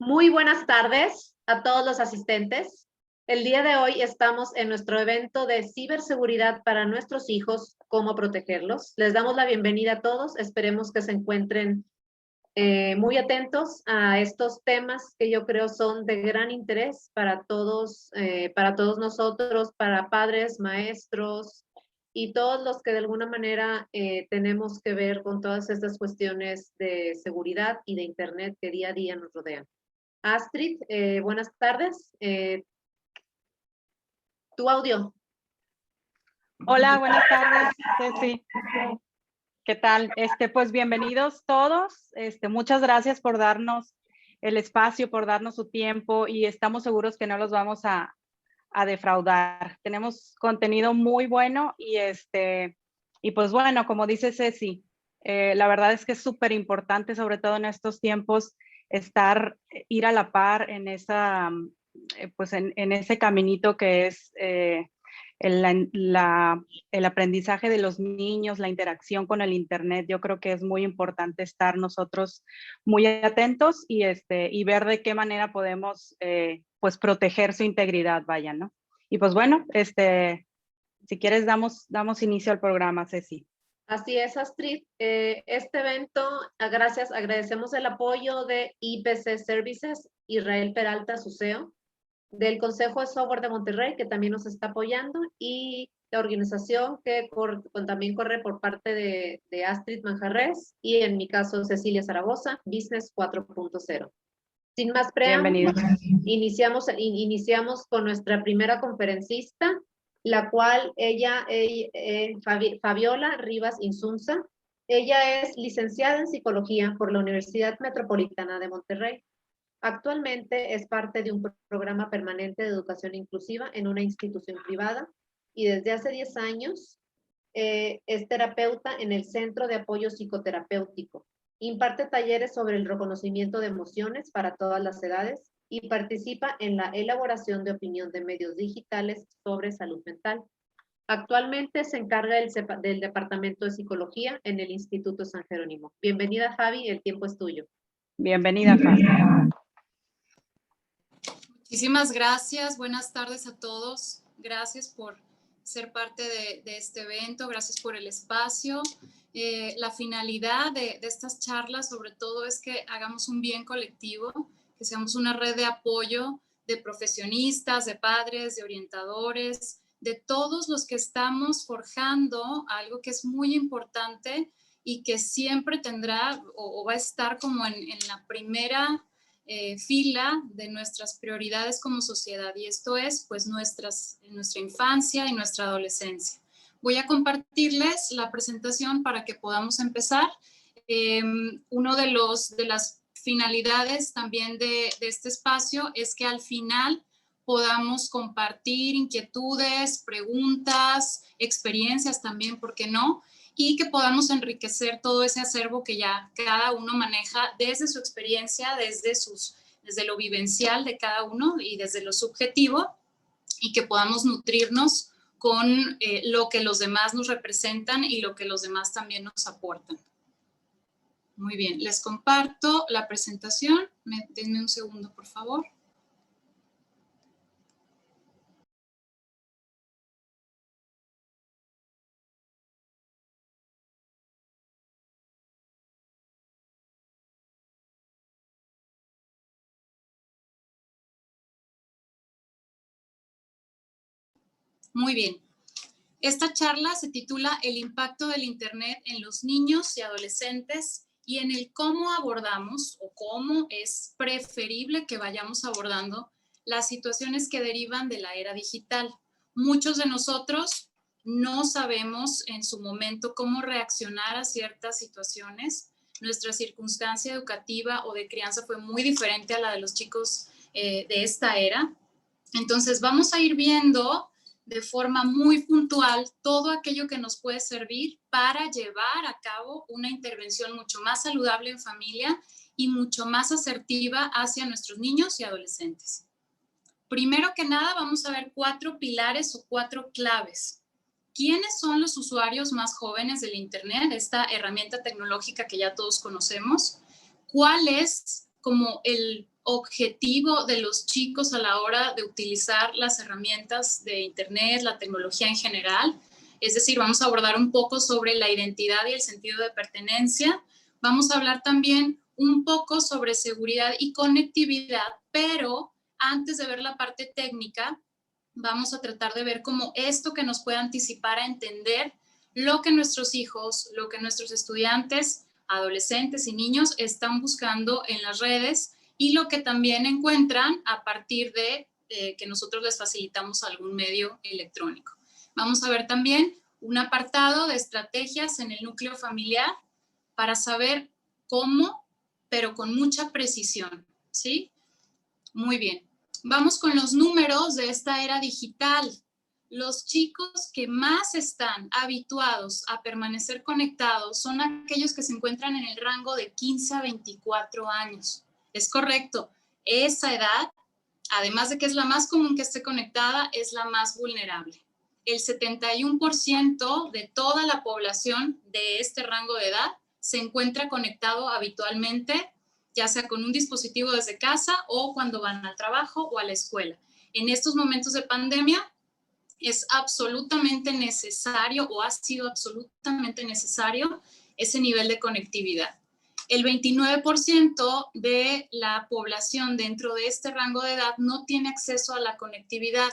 Muy buenas tardes a todos los asistentes. El día de hoy estamos en nuestro evento de ciberseguridad para nuestros hijos, cómo protegerlos. Les damos la bienvenida a todos. Esperemos que se encuentren muy atentos a estos temas que yo creo son de gran interés para todos nosotros, para padres, maestros y todos los que de alguna manera tenemos que ver con todas estas cuestiones de seguridad y de Internet que día a día nos rodean. Astrid, buenas tardes. Tu audio. Hola, buenas tardes, Ceci. ¿Qué tal? Pues bienvenidos todos. Muchas gracias por darnos el espacio, por darnos su tiempo y estamos seguros que no los vamos a defraudar. Tenemos contenido muy bueno y pues bueno, como dice Ceci, la verdad es que es súper importante, sobre todo en estos tiempos, ir a la par en en ese caminito que es el aprendizaje de los niños, la interacción con el Internet. Yo creo que es muy importante estar nosotros muy atentos y ver de qué manera podemos pues proteger su integridad, vaya, ¿no? Y pues bueno, si quieres damos inicio al programa, Ceci. Así es, Astrid. Este evento, agradecemos el apoyo de IPC Services, Israel Peralta, su CEO, del Consejo de Software de Monterrey, que también nos está apoyando, y la organización que también corre por parte de Astrid Manjarres y en mi caso Cecilia Zaragoza, Business 4.0. Sin más preámbulos, iniciamos con nuestra primera conferencista, la cual Fabiola Rivas Insunza. Ella es licenciada en Psicología por la Universidad Metropolitana de Monterrey. Actualmente es parte de un programa permanente de educación inclusiva en una institución privada y desde hace 10 años es terapeuta en el Centro de Apoyo Psicoterapéutico. Imparte talleres sobre el reconocimiento de emociones para todas las edades y participa en la elaboración de opinión de medios digitales sobre salud mental. Actualmente se encarga del Departamento de Psicología en el Instituto San Jerónimo. Bienvenida, Fabi, el tiempo es tuyo. Bienvenida, Fabi. Muchísimas gracias, buenas tardes a todos. Gracias por ser parte de este evento, gracias por el espacio. La finalidad de estas charlas sobre todo es que hagamos un bien colectivo, que seamos una red de apoyo de profesionistas, de padres, de orientadores, de todos los que estamos forjando algo que es muy importante y que siempre tendrá o va a estar como en la primera fila de nuestras prioridades como sociedad, y esto es pues nuestra infancia y nuestra adolescencia. Voy a compartirles la presentación para que podamos empezar. Uno de las finalidades también de este espacio es que al final podamos compartir inquietudes, preguntas, experiencias también, ¿por qué no? Y que podamos enriquecer todo ese acervo que ya cada uno maneja desde su experiencia, desde lo vivencial de cada uno y desde lo subjetivo, y que podamos nutrirnos con lo que los demás nos representan y lo que los demás también nos aportan. Muy bien, les comparto la presentación. Denme un segundo, por favor. Muy bien. Esta charla se titula El impacto del Internet en los niños y adolescentes y en el cómo abordamos o cómo es preferible que vayamos abordando las situaciones que derivan de la era digital. Muchos de nosotros no sabemos en su momento cómo reaccionar a ciertas situaciones. Nuestra circunstancia educativa o de crianza fue muy diferente a la de los chicos de esta era. Entonces vamos a ir viendo de forma muy puntual todo aquello que nos puede servir para llevar a cabo una intervención mucho más saludable en familia y mucho más asertiva hacia nuestros niños y adolescentes. Primero que nada, vamos a ver 4 pilares o 4 claves. ¿Quiénes son los usuarios más jóvenes del Internet, esta herramienta tecnológica que ya todos conocemos? ¿Cuál es como objetivo de los chicos a la hora de utilizar las herramientas de Internet, la tecnología en general. Es decir, vamos a abordar un poco sobre la identidad y el sentido de pertenencia. Vamos a hablar también un poco sobre seguridad y conectividad, pero antes de ver la parte técnica, vamos a tratar de ver cómo esto que nos puede anticipar a entender lo que nuestros hijos, lo que nuestros estudiantes, adolescentes y niños están buscando en las redes y lo que también encuentran a partir de que nosotros les facilitamos algún medio electrónico. Vamos a ver también un apartado de estrategias en el núcleo familiar para saber cómo, pero con mucha precisión, ¿sí? Muy bien. Vamos con los números de esta era digital. Los chicos que más están habituados a permanecer conectados son aquellos que se encuentran en el rango de 15 a 24 años. Es correcto, esa edad, además de que es la más común que esté conectada, es la más vulnerable. El 71% de toda la población de este rango de edad se encuentra conectado habitualmente, ya sea con un dispositivo desde casa o cuando van al trabajo o a la escuela. En estos momentos de pandemia es absolutamente necesario o ha sido absolutamente necesario ese nivel de conectividad. El 29% de la población dentro de este rango de edad no tiene acceso a la conectividad.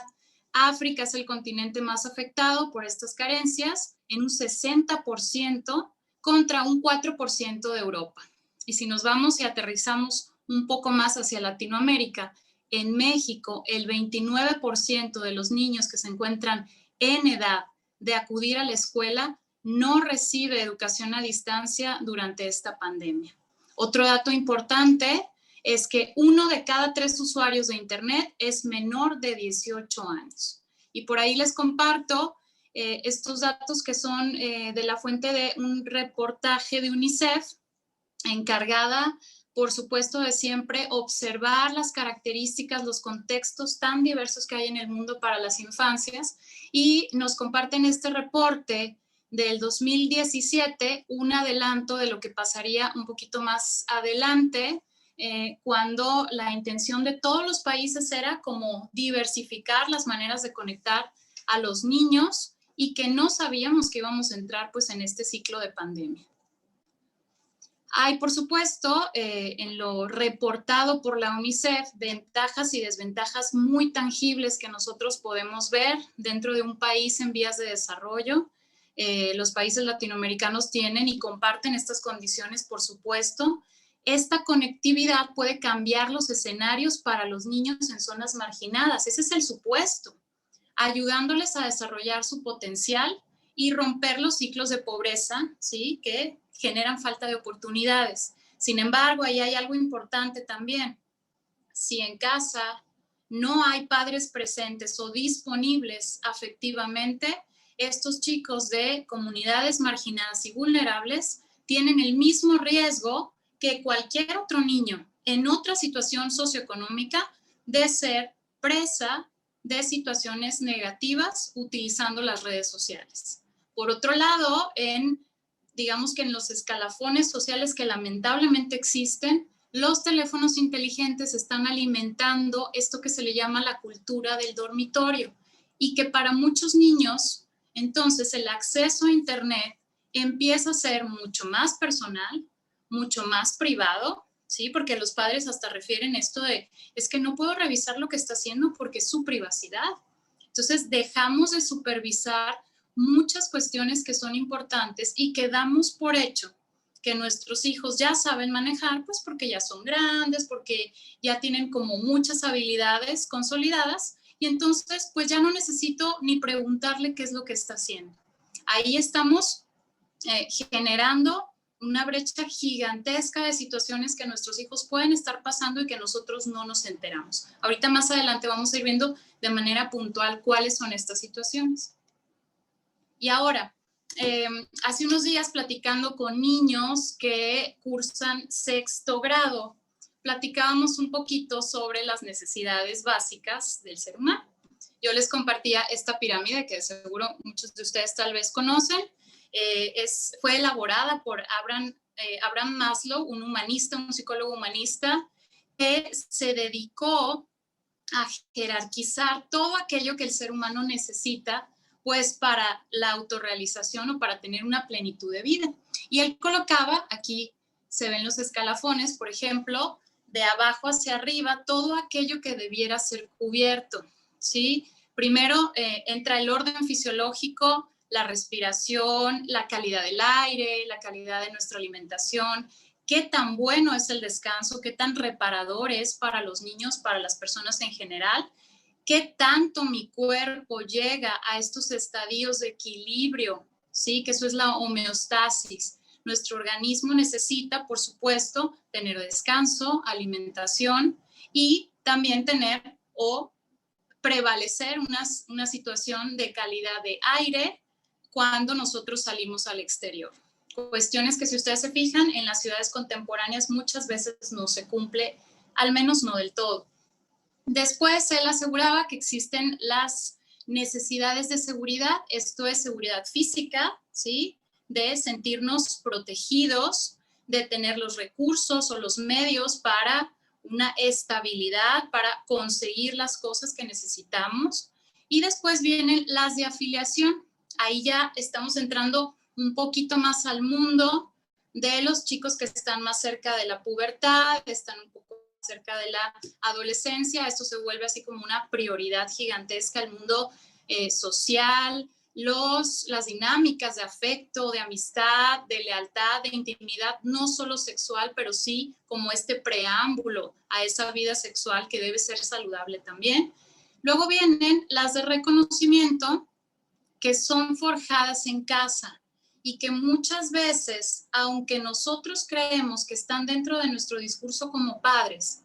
África es el continente más afectado por estas carencias, en un 60% contra un 4% de Europa. Y si nos vamos y aterrizamos un poco más hacia Latinoamérica, en México el 29% de los niños que se encuentran en edad de acudir a la escuela no recibe educación a distancia durante esta pandemia. Otro dato importante es que 1 de cada 3 usuarios de Internet es menor de 18 años. Y por ahí les comparto estos datos que son de la fuente de un reportaje de UNICEF, encargada, por supuesto, de siempre observar las características, los contextos tan diversos que hay en el mundo para las infancias, y nos comparten este reporte del 2017, un adelanto de lo que pasaría un poquito más adelante, cuando la intención de todos los países era como diversificar las maneras de conectar a los niños y que no sabíamos que íbamos a entrar pues en este ciclo de pandemia. Hay, por supuesto, en lo reportado por la UNICEF, ventajas y desventajas muy tangibles que nosotros podemos ver dentro de un país en vías de desarrollo. Los países latinoamericanos tienen y comparten estas condiciones, por supuesto. Esta conectividad puede cambiar los escenarios para los niños en zonas marginadas. Ese es el supuesto, ayudándoles a desarrollar su potencial y romper los ciclos de pobreza, ¿sí?, que generan falta de oportunidades. Sin embargo, ahí hay algo importante también. Si en casa no hay padres presentes o disponibles afectivamente, estos chicos de comunidades marginadas y vulnerables tienen el mismo riesgo que cualquier otro niño en otra situación socioeconómica de ser presa de situaciones negativas utilizando las redes sociales. Por otro lado, digamos que en los escalafones sociales que lamentablemente existen, los teléfonos inteligentes están alimentando esto que se le llama la cultura del dormitorio, y que para muchos niños, entonces el acceso a Internet empieza a ser mucho más personal, mucho más privado, ¿sí? Porque los padres hasta refieren esto de, es que no puedo revisar lo que está haciendo porque es su privacidad. Entonces dejamos de supervisar muchas cuestiones que son importantes y que damos por hecho que nuestros hijos ya saben manejar, pues porque ya son grandes, porque ya tienen como muchas habilidades consolidadas, y entonces pues ya no necesito ni preguntarle qué es lo que está haciendo. Ahí estamos generando una brecha gigantesca de situaciones que nuestros hijos pueden estar pasando y que nosotros no nos enteramos. Ahorita más adelante vamos a ir viendo de manera puntual cuáles son estas situaciones. Y ahora, hace unos días platicando con niños que cursan 6º grado, platicábamos un poquito sobre las necesidades básicas del ser humano. Yo les compartía esta pirámide que seguro muchos de ustedes tal vez conocen. Fue elaborada por Abraham Maslow, un humanista, un psicólogo humanista, que se dedicó a jerarquizar todo aquello que el ser humano necesita, pues para la autorrealización o para tener una plenitud de vida. Y él colocaba, aquí se ven los escalafones, por ejemplo, de abajo hacia arriba, todo aquello que debiera ser cubierto, ¿sí? Primero entra el orden fisiológico, la respiración, la calidad del aire, la calidad de nuestra alimentación, qué tan bueno es el descanso, qué tan reparador es para los niños, para las personas en general, qué tanto mi cuerpo llega a estos estadios de equilibrio, ¿sí? Que eso es la homeostasis. Nuestro organismo necesita, por supuesto, tener descanso, alimentación y también tener o prevalecer una situación de calidad de aire cuando nosotros salimos al exterior. Cuestiones que, si ustedes se fijan, en las ciudades contemporáneas muchas veces no se cumple, al menos no del todo. Después él aseguraba que existen las necesidades de seguridad, esto es seguridad física, ¿sí? De sentirnos protegidos, de tener los recursos o los medios para una estabilidad, para conseguir las cosas que necesitamos. Y después vienen las de afiliación. Ahí ya estamos entrando un poquito más al mundo de los chicos que están más cerca de la pubertad, están un poco cerca de la adolescencia. Esto se vuelve así como una prioridad gigantesca, el mundo social, las dinámicas de afecto, de amistad, de lealtad, de intimidad, no solo sexual, pero sí como este preámbulo a esa vida sexual que debe ser saludable también. Luego vienen las de reconocimiento, que son forjadas en casa y que muchas veces, aunque nosotros creemos que están dentro de nuestro discurso como padres,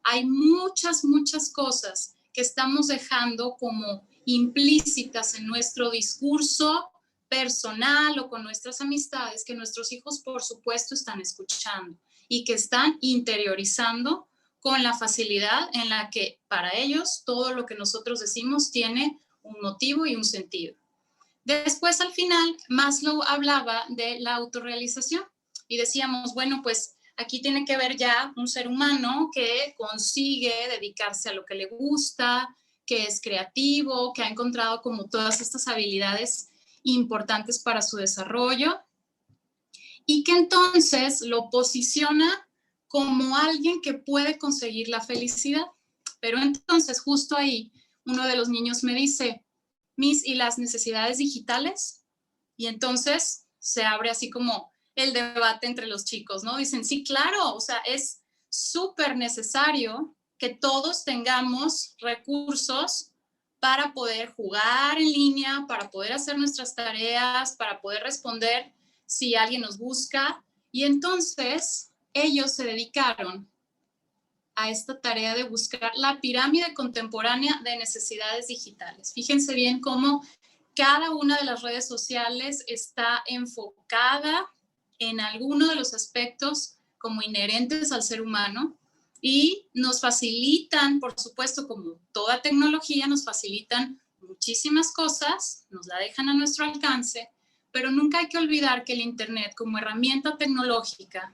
hay muchas cosas que estamos dejando como implícitas en nuestro discurso personal o con nuestras amistades, que nuestros hijos, por supuesto, están escuchando y que están interiorizando con la facilidad en la que para ellos todo lo que nosotros decimos tiene un motivo y un sentido. Después, al final, Maslow hablaba de la autorrealización y decíamos, bueno, pues aquí tiene que ver ya un ser humano que consigue dedicarse a lo que le gusta, que es creativo, que ha encontrado como todas estas habilidades importantes para su desarrollo y que entonces lo posiciona como alguien que puede conseguir la felicidad. Pero entonces justo ahí uno de los niños me dice, Miss, ¿y las necesidades digitales? Y entonces se abre así como el debate entre los chicos, ¿no? Dicen, sí, claro, o sea, es súper necesario que todos tengamos recursos para poder jugar en línea, para poder hacer nuestras tareas, para poder responder si alguien nos busca. Y entonces ellos se dedicaron a esta tarea de buscar la pirámide contemporánea de necesidades digitales. Fíjense bien cómo cada una de las redes sociales está enfocada en alguno de los aspectos como inherentes al ser humano y nos facilitan, por supuesto, como toda tecnología, nos facilitan muchísimas cosas, nos la dejan a nuestro alcance, pero nunca hay que olvidar que el Internet como herramienta tecnológica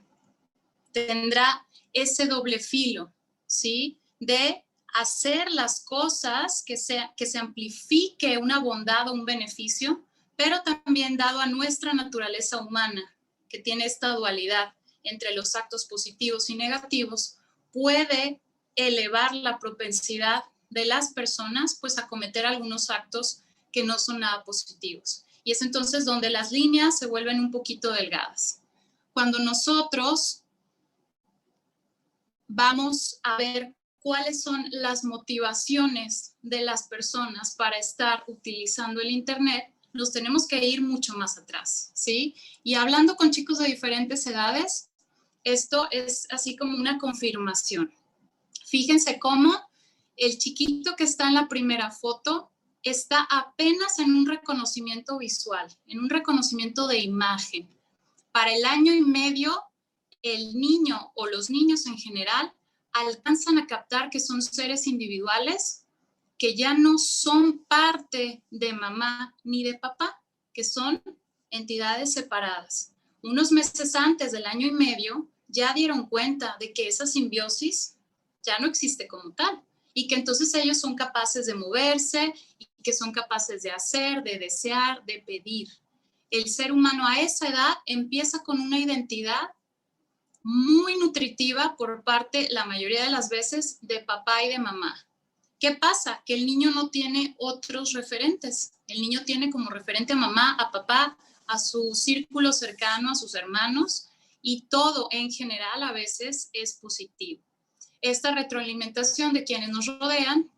tendrá ese doble filo, ¿sí? De hacer las cosas que se amplifique una bondad o un beneficio, pero también dado a nuestra naturaleza humana, que tiene esta dualidad entre los actos positivos y negativos, puede elevar la propensidad de las personas pues a cometer algunos actos que no son nada positivos. Y es entonces donde las líneas se vuelven un poquito delgadas. Cuando nosotros vamos a ver cuáles son las motivaciones de las personas para estar utilizando el Internet, nos tenemos que ir mucho más atrás, ¿sí? Y hablando con chicos de diferentes edades, esto es así como una confirmación. Fíjense cómo el chiquito que está en la primera foto está apenas en un reconocimiento visual, en un reconocimiento de imagen. Para el 1 año y medio, el niño o los niños en general alcanzan a captar que son seres individuales que ya no son parte de mamá ni de papá, que son entidades separadas. Unos meses antes del 1 año y medio ya dieron cuenta de que esa simbiosis ya no existe como tal, y que entonces ellos son capaces de moverse y que son capaces de hacer, de desear, de pedir. El ser humano a esa edad empieza con una identidad muy nutritiva por parte, la mayoría de las veces, de papá y de mamá. ¿Qué pasa? Que el niño no tiene otros referentes. El niño tiene como referente a mamá, a papá, a su círculo cercano, a sus hermanos, y todo en general a veces es positivo. Esta retroalimentación de quienes nos rodean,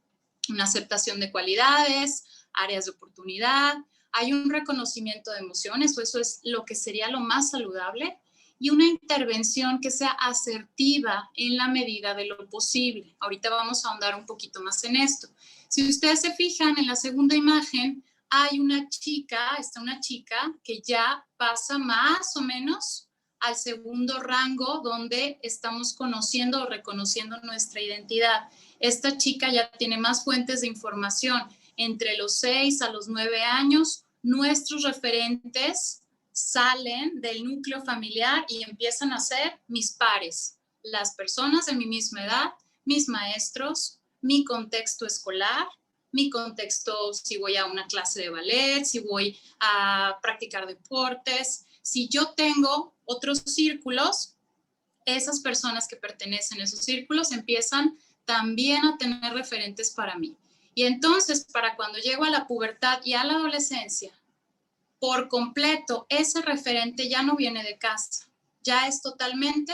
una aceptación de cualidades, áreas de oportunidad, hay un reconocimiento de emociones, o eso es lo que sería lo más saludable, y una intervención que sea asertiva en la medida de lo posible. Ahorita vamos a ahondar un poquito más en esto. Si ustedes se fijan en la segunda imagen, hay una chica, está una chica que ya pasa más o menos al segundo rango donde estamos conociendo o reconociendo nuestra identidad. Esta chica ya tiene más fuentes de información. Entre los 6 a los 9 años, nuestros referentes salen del núcleo familiar y empiezan a ser mis pares, las personas de mi misma edad, mis maestros, mi contexto escolar, mi contexto si voy a una clase de ballet, si voy a practicar deportes. Si yo tengo otros círculos, esas personas que pertenecen a esos círculos empiezan también a tener referentes para mí. Y entonces, para cuando llego a la pubertad y a la adolescencia, por completo, ese referente ya no viene de casa, ya es totalmente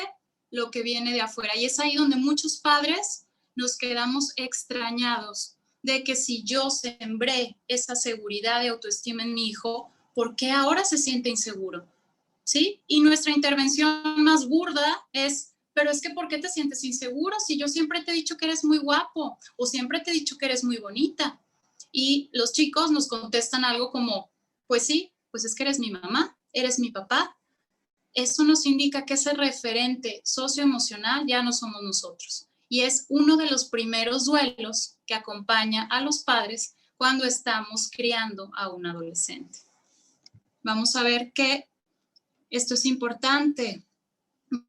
lo que viene de afuera. Y es ahí donde muchos padres nos quedamos extrañados de que si yo sembré esa seguridad y autoestima en mi hijo, ¿por qué ahora se siente inseguro? ¿Sí? Y nuestra intervención más burda es, pero es que ¿por qué te sientes inseguro si yo siempre te he dicho que eres muy guapo o siempre te he dicho que eres muy bonita? Y los chicos nos contestan algo como, pues sí, pues es que eres mi mamá, eres mi papá. Eso nos indica que ese referente socioemocional ya no somos nosotros. Y es uno de los primeros duelos que acompaña a los padres cuando estamos criando a un adolescente. Vamos a ver que esto es importante.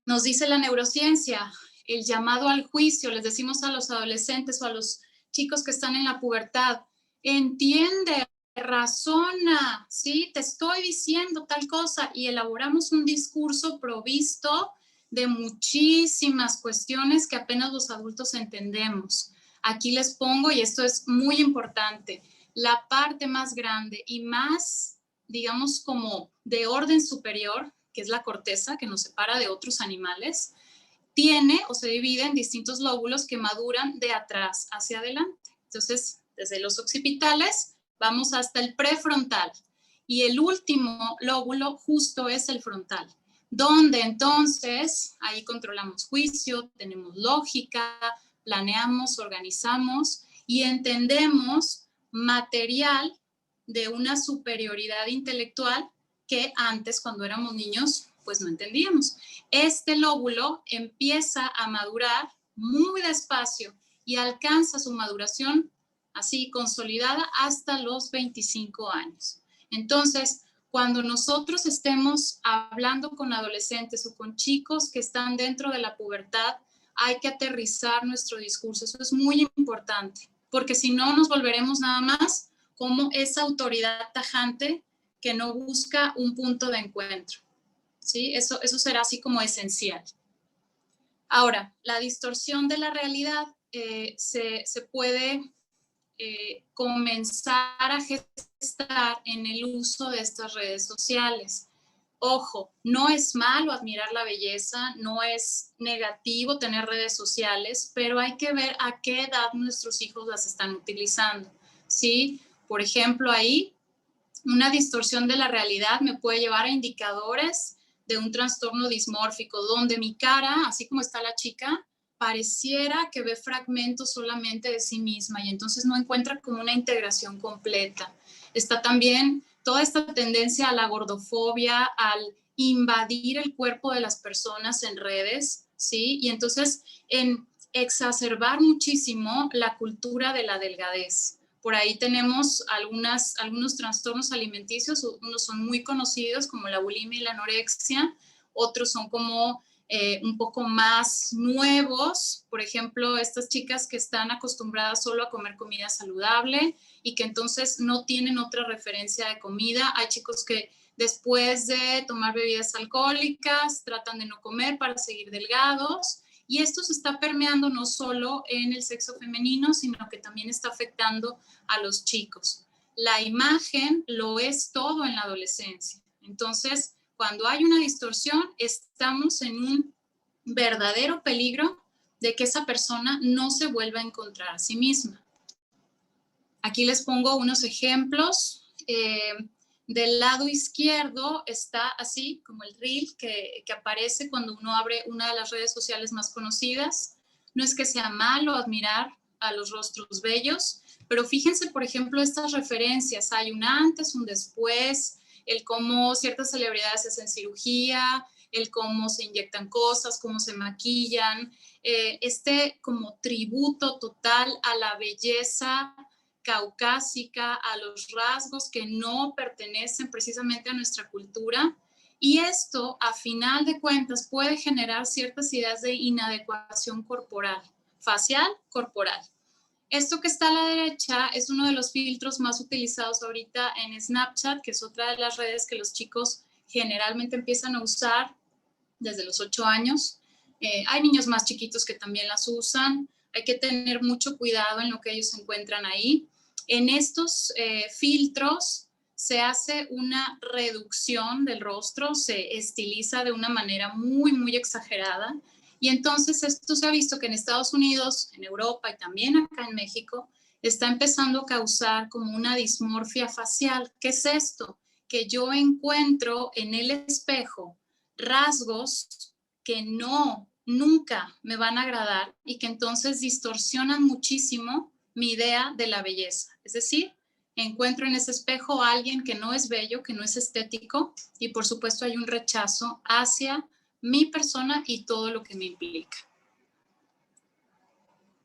Nos dice la neurociencia, el llamado al juicio, les decimos a los adolescentes o a los chicos que están en la pubertad, entiende, razona, ¿sí? Te estoy diciendo tal cosa, y elaboramos un discurso provisto de muchísimas cuestiones que apenas los adultos entendemos. Aquí les pongo, y esto es muy importante, la parte más grande y más, digamos, como de orden superior, que es la corteza que nos separa de otros animales, tiene o se divide en distintos lóbulos que maduran de atrás hacia adelante. Entonces, desde los occipitales vamos hasta el prefrontal, y el último lóbulo justo es el frontal, donde entonces ahí controlamos juicio, tenemos lógica, planeamos, organizamos y entendemos material de una superioridad intelectual que antes, cuando éramos niños, pues no entendíamos. Este lóbulo empieza a madurar muy despacio y alcanza su maduración así consolidada hasta los 25 años. Entonces, cuando nosotros estemos hablando con adolescentes o con chicos que están dentro de la pubertad, hay que aterrizar nuestro discurso. Eso es muy importante, porque si no nos volveremos nada más como esa autoridad tajante que no busca un punto de encuentro. ¿Sí? Eso será así como esencial. Ahora, la distorsión de la realidad se puede comenzar a gestar en el uso de estas redes sociales. Ojo, no es malo admirar la belleza, no es negativo tener redes sociales, pero hay que ver a qué edad nuestros hijos las están utilizando. ¿Sí? Por ejemplo, ahí una distorsión de la realidad me puede llevar a indicadores de un trastorno dismórfico, donde mi cara, así como está la chica, pareciera que ve fragmentos solamente de sí misma y entonces no encuentra como una integración completa. Está también toda esta tendencia a la gordofobia, al invadir el cuerpo de las personas en redes, ¿sí? Y entonces en exacerbar muchísimo la cultura de la delgadez. Por ahí tenemos algunos trastornos alimenticios, unos son muy conocidos como la bulimia y la anorexia, otros son como un poco más nuevos, por ejemplo, estas chicas que están acostumbradas solo a comer comida saludable y que entonces no tienen otra referencia de comida. Hay chicos que después de tomar bebidas alcohólicas tratan de no comer para seguir delgados, y esto se está permeando no solo en el sexo femenino, sino que también está afectando a los chicos. La imagen lo es todo en la adolescencia. Entonces, cuando hay una distorsión, estamos en un verdadero peligro de que esa persona no se vuelva a encontrar a sí misma. Aquí les pongo unos ejemplos. Del lado izquierdo está así como el reel que aparece cuando uno abre una de las redes sociales más conocidas. No es que sea malo admirar a los rostros bellos, pero fíjense, por ejemplo, estas referencias. Hay un antes, un después, el cómo ciertas celebridades hacen cirugía, el cómo se inyectan cosas, cómo se maquillan, este como tributo total a la belleza caucásica, a los rasgos que no pertenecen precisamente a nuestra cultura. Y esto, a final de cuentas, puede generar ciertas ideas de inadecuación corporal, facial, corporal. Esto que está a la derecha es uno de los filtros más utilizados ahorita en Snapchat, que es otra de las redes que los chicos generalmente empiezan a usar desde los 8 años. Hay niños más chiquitos que también las usan. Hay que tener mucho cuidado en lo que ellos encuentran ahí. En estos filtros se hace una reducción del rostro, se estiliza de una manera muy, muy exagerada. Y entonces esto se ha visto que en Estados Unidos, en Europa y también acá en México, está empezando a causar como una dismorfia facial. ¿Qué es esto? Que yo encuentro en el espejo rasgos que nunca me van a agradar y que entonces distorsionan muchísimo mi idea de la belleza. Es decir, encuentro en ese espejo a alguien que no es bello, que no es estético, y por supuesto hay un rechazo hacia mi persona y todo lo que me implica.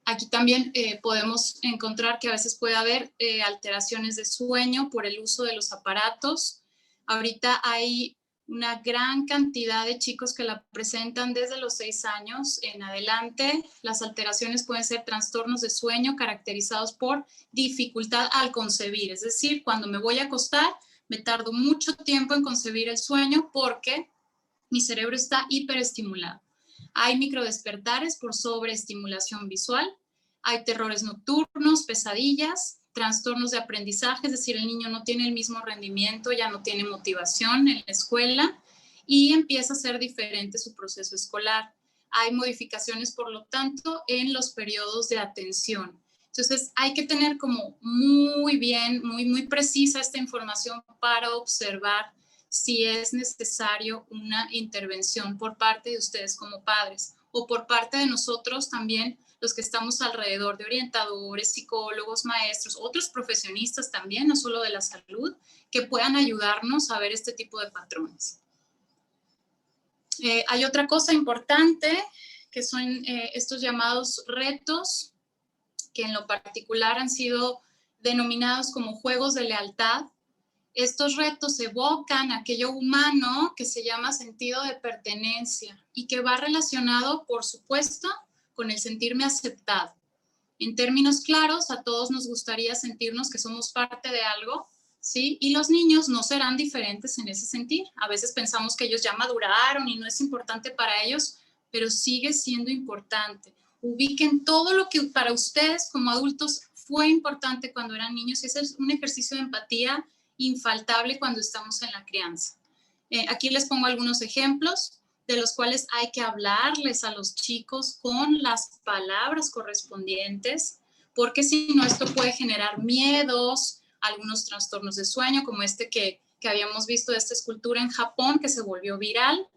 Aquí también podemos encontrar que a veces puede haber alteraciones de sueño por el uso de los aparatos. Ahorita hay una gran cantidad de chicos que la presentan desde los 6 años en adelante. Las alteraciones pueden ser trastornos de sueño caracterizados por dificultad al concebir. Es decir, cuando me voy a acostar, me tardo mucho tiempo en concebir el sueño porque mi cerebro está hiperestimulado. Hay microdespertares por sobreestimulación visual. Hay terrores nocturnos, pesadillas, trastornos de aprendizaje, es decir, el niño no tiene el mismo rendimiento, ya no tiene motivación en la escuela y empieza a ser diferente su proceso escolar. Hay modificaciones, por lo tanto, en los periodos de atención. Entonces, hay que tener como muy bien, muy precisa esta información para observar si es necesario una intervención por parte de ustedes como padres o por parte de nosotros también, los que estamos alrededor de orientadores, psicólogos, maestros, otros profesionistas también, no solo de la salud, que puedan ayudarnos a ver este tipo de patrones. Hay otra cosa importante que son estos llamados retos, que en lo particular han sido denominados como juegos de lealtad. Estos retos evocan aquello humano que se llama sentido de pertenencia y que va relacionado, por supuesto, con el sentirme aceptado. En términos claros, a todos nos gustaría sentirnos que somos parte de algo, ¿sí? Y los niños no serán diferentes en ese sentir. A veces pensamos que ellos ya maduraron y no es importante para ellos, pero sigue siendo importante. Ubiquen todo lo que para ustedes como adultos fue importante cuando eran niños y ese es un ejercicio de empatía infaltable cuando estamos en la crianza. Aquí les pongo algunos ejemplos de los cuales hay que hablarles a los chicos con las palabras correspondientes, porque si no esto puede generar miedos, algunos trastornos de sueño, como este que habíamos visto de esta escultura en Japón que se volvió viral.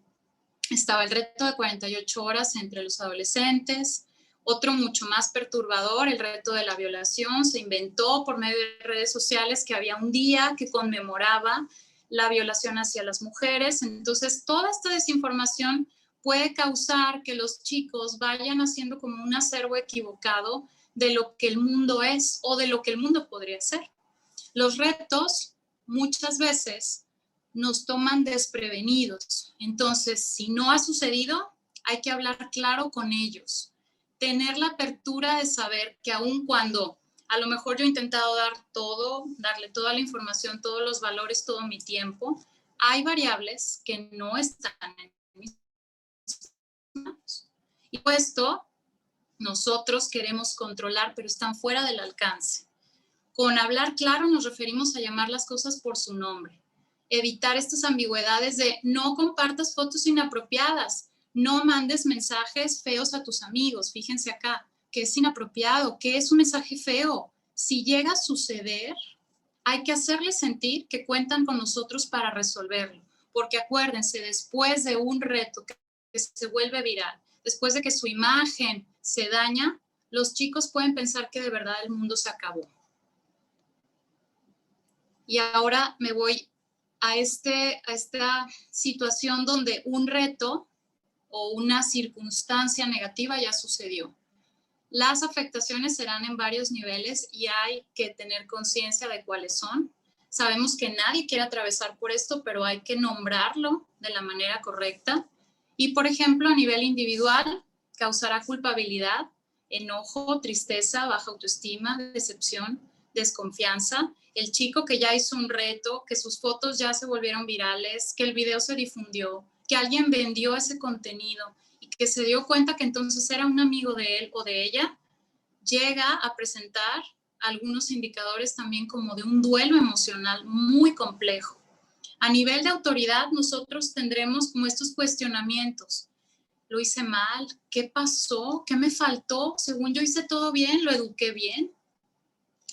Estaba el reto de 48 horas entre los adolescentes. Otro mucho más perturbador, el reto de la violación, se inventó por medio de redes sociales que había un día que conmemoraba la violación hacia las mujeres. Entonces, toda esta desinformación puede causar que los chicos vayan haciendo como un acervo equivocado de lo que el mundo es o de lo que el mundo podría ser. Los retos muchas veces nos toman desprevenidos. Entonces, si no ha sucedido, Hay que hablar claro con ellos. Tener la apertura de saber que aun cuando a lo mejor yo he intentado dar todo, darle toda la información, todos los valores, todo mi tiempo, hay variables que no están en mis manos. Y puesto, nosotros queremos controlar, pero están fuera del alcance. Con hablar claro nos referimos a llamar las cosas por su nombre. Evitar estas ambigüedades de no compartas fotos inapropiadas, no mandes mensajes feos a tus amigos. Fíjense acá, ¿qué es inapropiado? ¿Qué es un mensaje feo? Si llega a suceder, hay que hacerles sentir que cuentan con nosotros para resolverlo. Porque acuérdense, después de un reto que se vuelve viral, después de que su imagen se daña, los chicos pueden pensar que de verdad el mundo se acabó. Y ahora me voy a esta situación donde un reto o una circunstancia negativa ya sucedió. Las afectaciones serán en varios niveles y hay que tener conciencia de cuáles son. Sabemos que nadie quiere atravesar por esto, pero hay que nombrarlo de la manera correcta. Y, por ejemplo, a nivel individual, causará culpabilidad, enojo, tristeza, baja autoestima, decepción, desconfianza. El chico que ya hizo un reto, que sus fotos ya se volvieron virales, que el video se difundió, que alguien vendió ese contenido y que se dio cuenta que entonces era un amigo de él o de ella, llega a presentar algunos indicadores también como de un duelo emocional muy complejo. A nivel de autoridad, nosotros tendremos como estos cuestionamientos. ¿Lo hice mal? ¿Qué pasó? ¿Qué me faltó? Según yo hice todo bien, ¿lo eduqué bien?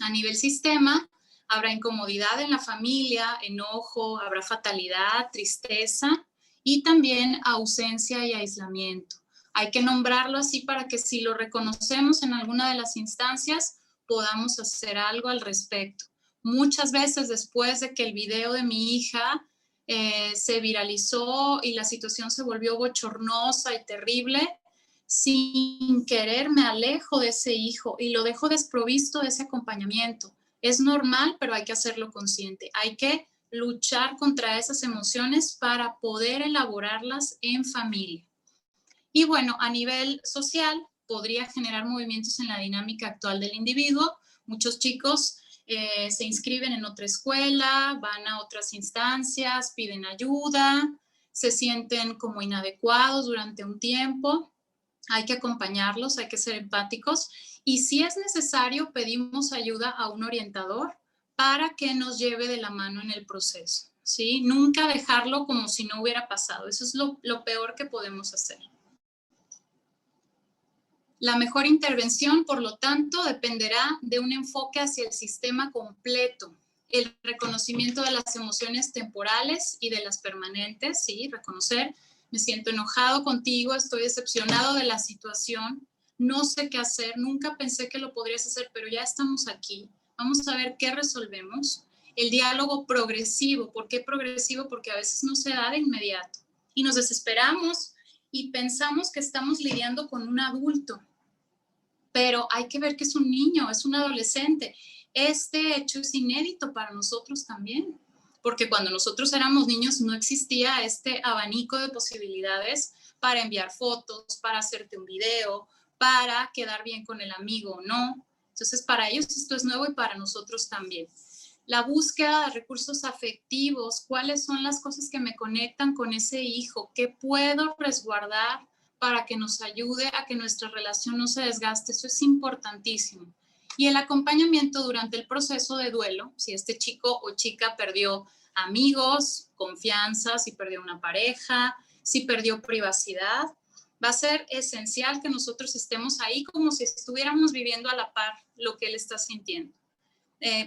A nivel sistema, habrá incomodidad en la familia, enojo, habrá fatalidad, tristeza y también ausencia y aislamiento. Hay que nombrarlo así para que si lo reconocemos en alguna de las instancias, podamos hacer algo al respecto. Muchas veces después de que el video de mi hija se viralizó y la situación se volvió bochornosa y terrible, sin querer me alejo de ese hijo y lo dejo desprovisto de ese acompañamiento. Es normal, pero hay que hacerlo consciente. Hay que luchar contra esas emociones para poder elaborarlas en familia. Y bueno, a nivel social, podría generar movimientos en la dinámica actual del individuo. Muchos chicos se inscriben en otra escuela, van a otras instancias, piden ayuda, se sienten como inadecuados durante un tiempo. Hay que acompañarlos, hay que ser empáticos y si es necesario pedimos ayuda a un orientador para que nos lleve de la mano en el proceso, ¿sí? Nunca dejarlo como si no hubiera pasado. Eso es lo peor que podemos hacer. La mejor intervención, por lo tanto, dependerá de un enfoque hacia el sistema completo. El reconocimiento de las emociones temporales y de las permanentes, ¿sí? Reconocer, me siento enojado contigo, estoy decepcionado de la situación, no sé qué hacer, nunca pensé que lo podrías hacer, pero ya estamos aquí. Vamos a ver qué resolvemos. El diálogo progresivo. ¿Por qué progresivo? Porque a veces no se da de inmediato y nos desesperamos y pensamos que estamos lidiando con un adulto, pero hay que ver que es un niño, es un adolescente. Este hecho es inédito para nosotros también, porque cuando nosotros éramos niños no existía este abanico de posibilidades para enviar fotos, para hacerte un video, para quedar bien con el amigo o no. Entonces, para ellos esto es nuevo y para nosotros también. La búsqueda de recursos afectivos, cuáles son las cosas que me conectan con ese hijo, qué puedo resguardar para que nos ayude a que nuestra relación no se desgaste. Eso es importantísimo. Y el acompañamiento durante el proceso de duelo, si este chico o chica perdió amigos, confianza, si perdió una pareja, si perdió privacidad, va a ser esencial que nosotros estemos ahí como si estuviéramos viviendo a la par lo que él está sintiendo.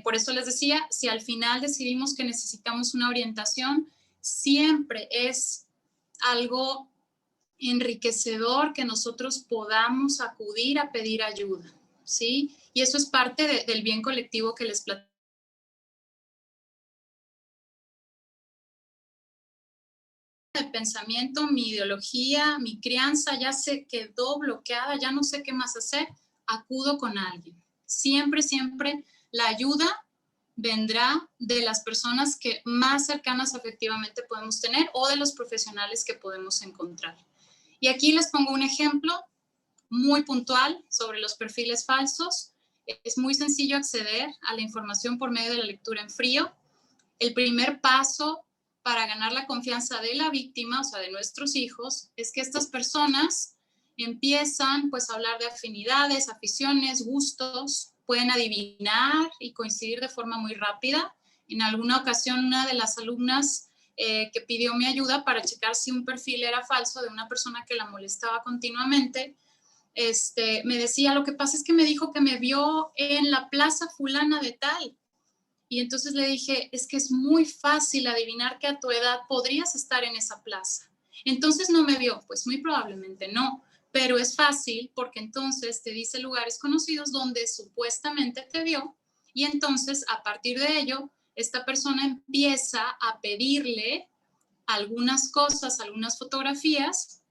Por eso les decía, si al final decidimos que necesitamos una orientación, siempre es algo enriquecedor que nosotros podamos acudir a pedir ayuda, ¿sí? Y eso es parte del bien colectivo que les platico. De pensamiento, mi ideología, mi crianza ya se quedó bloqueada, ya no sé qué más hacer, acudo con alguien. Siempre, siempre la ayuda vendrá de las personas que más cercanas afectivamente podemos tener o de los profesionales que podemos encontrar. Y aquí les pongo un ejemplo muy puntual sobre los perfiles falsos. Es muy sencillo acceder a la información por medio de la lectura en frío. El primer paso para ganar la confianza de la víctima, o sea, de nuestros hijos, es que estas personas empiezan pues a hablar de afinidades, aficiones, gustos, pueden adivinar y coincidir de forma muy rápida. En alguna ocasión una de las alumnas que pidió mi ayuda para checar si un perfil era falso de una persona que la molestaba continuamente, me decía, lo que pasa es que me dijo que me vio en la plaza fulana de tal. Y entonces le dije, es que es muy fácil adivinar que a tu edad podrías estar en esa plaza. Entonces no me vio, pues muy probablemente no, pero es fácil porque entonces te dice lugares conocidos donde supuestamente te vio y entonces a partir de ello, esta persona empieza a pedirle algunas cosas, algunas fotografías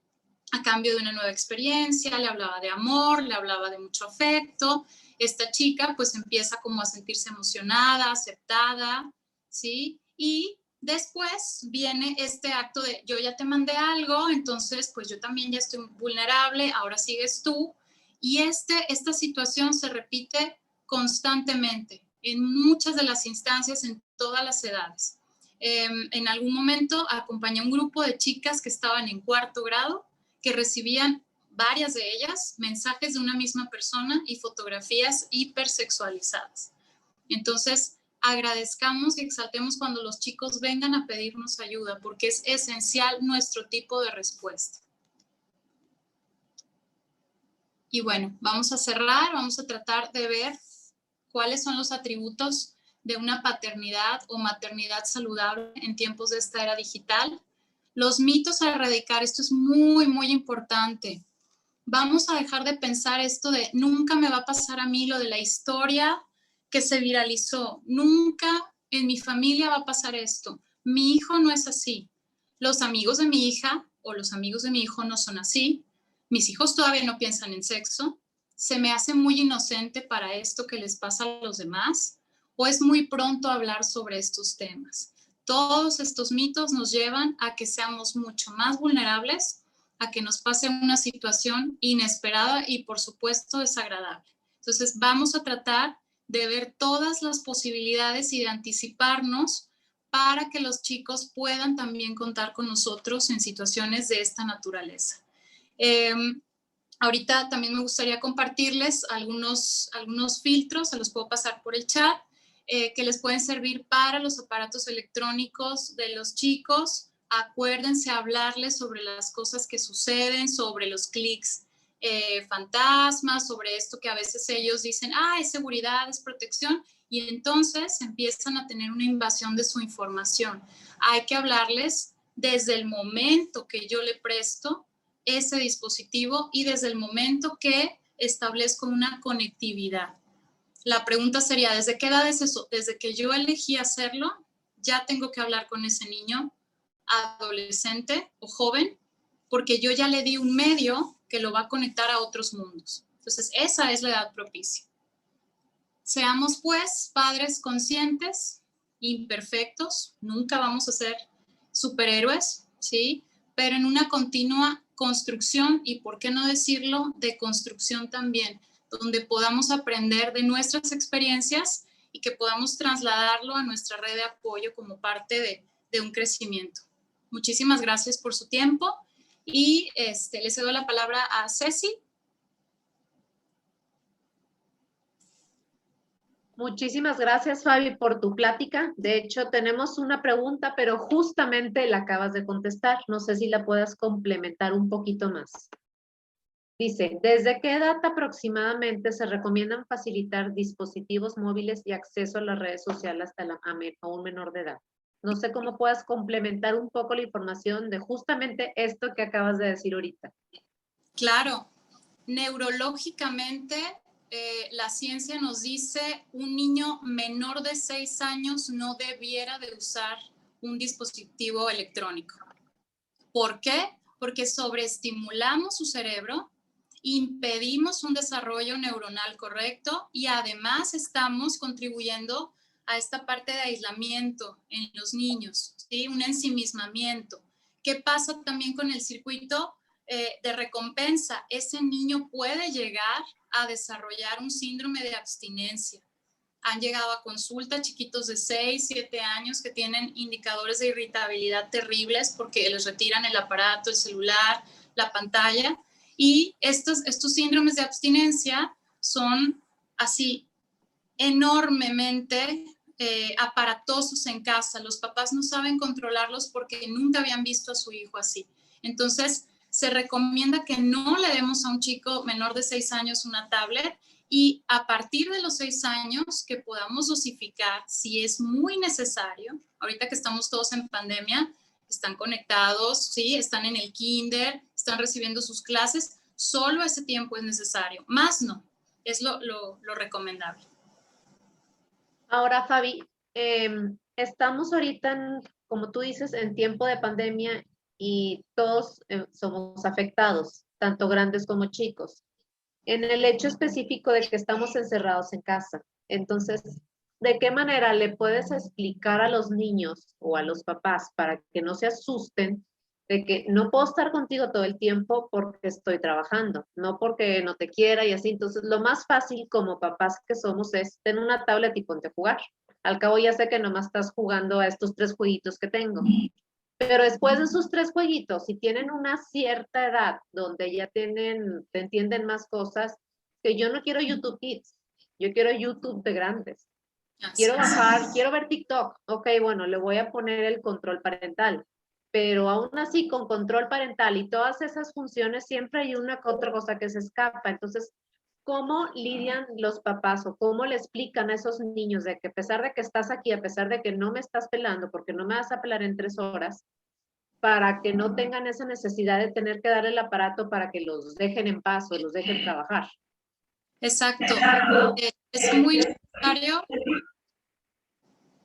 a cambio de una nueva experiencia, le hablaba de amor, le hablaba de mucho afecto. Esta chica pues empieza como a sentirse emocionada, aceptada, ¿sí? Y después viene este acto de yo ya te mandé algo, entonces pues yo también ya estoy vulnerable, ahora sigues tú. Y esta situación se repite constantemente en muchas de las instancias, en todas las edades. En algún momento acompañé a un grupo de chicas que estaban en 4º grado, que recibían varias de ellas mensajes de una misma persona y fotografías hipersexualizadas. Entonces, agradezcamos y exaltemos cuando los chicos vengan a pedirnos ayuda, porque es esencial nuestro tipo de respuesta. Y bueno, vamos a cerrar, vamos a tratar de ver cuáles son los atributos de una paternidad o maternidad saludable en tiempos de esta era digital. Los mitos a erradicar, esto es muy, muy importante. Vamos a dejar de pensar esto de nunca me va a pasar a mí lo de la historia que se viralizó. Nunca en mi familia va a pasar esto. Mi hijo no es así. Los amigos de mi hija o los amigos de mi hijo no son así. Mis hijos todavía no piensan en sexo. Se me hace muy inocente para esto que les pasa a los demás. O es muy pronto hablar sobre estos temas. Todos estos mitos nos llevan a que seamos mucho más vulnerables, a que nos pase una situación inesperada y, por supuesto, desagradable. Entonces, vamos a tratar de ver todas las posibilidades y de anticiparnos para que los chicos puedan también contar con nosotros en situaciones de esta naturaleza. Ahorita también me gustaría compartirles algunos filtros, se los puedo pasar por el chat, que les pueden servir para los aparatos electrónicos de los chicos. Acuérdense hablarles sobre las cosas que suceden, sobre los clics fantasmas, sobre esto que a veces ellos dicen, es seguridad, es protección, y entonces empiezan a tener una invasión de su información. Hay que hablarles desde el momento que yo le presto ese dispositivo y desde el momento que establezco una conectividad. La pregunta sería, ¿desde qué edad es eso? Desde que yo elegí hacerlo, ya tengo que hablar con ese niño, adolescente o joven, porque yo ya le di un medio que lo va a conectar a otros mundos. Entonces, esa es la edad propicia. Seamos, pues, padres conscientes, imperfectos, nunca vamos a ser superhéroes, ¿sí? Pero en una continua construcción y, ¿por qué no decirlo?, de construcción también, donde podamos aprender de nuestras experiencias y que podamos trasladarlo a nuestra red de apoyo como parte de un crecimiento. Muchísimas gracias por su tiempo y le cedo la palabra a Ceci. Muchísimas gracias, Fabi, por tu plática. De hecho, tenemos una pregunta, pero justamente la acabas de contestar. No sé si la puedas complementar un poquito más. Dice, ¿desde qué edad aproximadamente se recomiendan facilitar dispositivos móviles y acceso a las redes sociales hasta a un menor de edad? No sé cómo puedas complementar un poco la información de justamente esto que acabas de decir ahorita. Claro, neurológicamente la ciencia nos dice un niño menor de 6 años no debiera de usar un dispositivo electrónico. ¿Por qué? Porque sobreestimulamos su cerebro, impedimos un desarrollo neuronal correcto y además estamos contribuyendo a esta parte de aislamiento en los niños, ¿sí? Un ensimismamiento. ¿Qué pasa también con el circuito de recompensa, ese niño puede llegar a desarrollar un síndrome de abstinencia. Han llegado a consulta chiquitos de 6, 7 años que tienen indicadores de irritabilidad terribles porque les retiran el aparato, el celular, la pantalla. Y estos síndromes de abstinencia son así enormemente aparatosos en casa. Los papás no saben controlarlos porque nunca habían visto a su hijo así. Entonces, se recomienda que no le demos a un chico menor de 6 años una tablet y a partir de los 6 años que podamos dosificar si es muy necesario. Ahorita que estamos todos en pandemia, están conectados, ¿sí? Están en el kinder, están recibiendo sus clases, solo ese tiempo es necesario, más no, es lo recomendable. Ahora, Fabi, estamos ahorita, como tú dices, en tiempo de pandemia y todos somos afectados, tanto grandes como chicos, en el hecho específico de que estamos encerrados en casa. Entonces, ¿de qué manera le puedes explicar a los niños o a los papás para que no se asusten de que no puedo estar contigo todo el tiempo porque estoy trabajando, no porque no te quiera y así? Entonces, lo más fácil como papás que somos es tener una tablet y ponte a jugar. Al cabo ya sé que nomás estás jugando a estos 3 jueguitos que tengo. Pero después de esos 3 jueguitos, si tienen una cierta edad donde ya te entienden más cosas, que yo no quiero YouTube Kids, yo quiero YouTube de grandes. Quiero bajar, quiero ver TikTok. Ok, bueno, le voy a poner el control parental. Pero aún así, con control parental y todas esas funciones, siempre hay una otra cosa que se escapa. Entonces, ¿cómo lidian los papás o cómo le explican a esos niños de que a pesar de que estás aquí, a pesar de que no me estás pelando, porque no me vas a pelar en 3 horas, para que no tengan esa necesidad de tener que dar el aparato para que los dejen en paz o los dejen trabajar? Exacto. Es muy necesario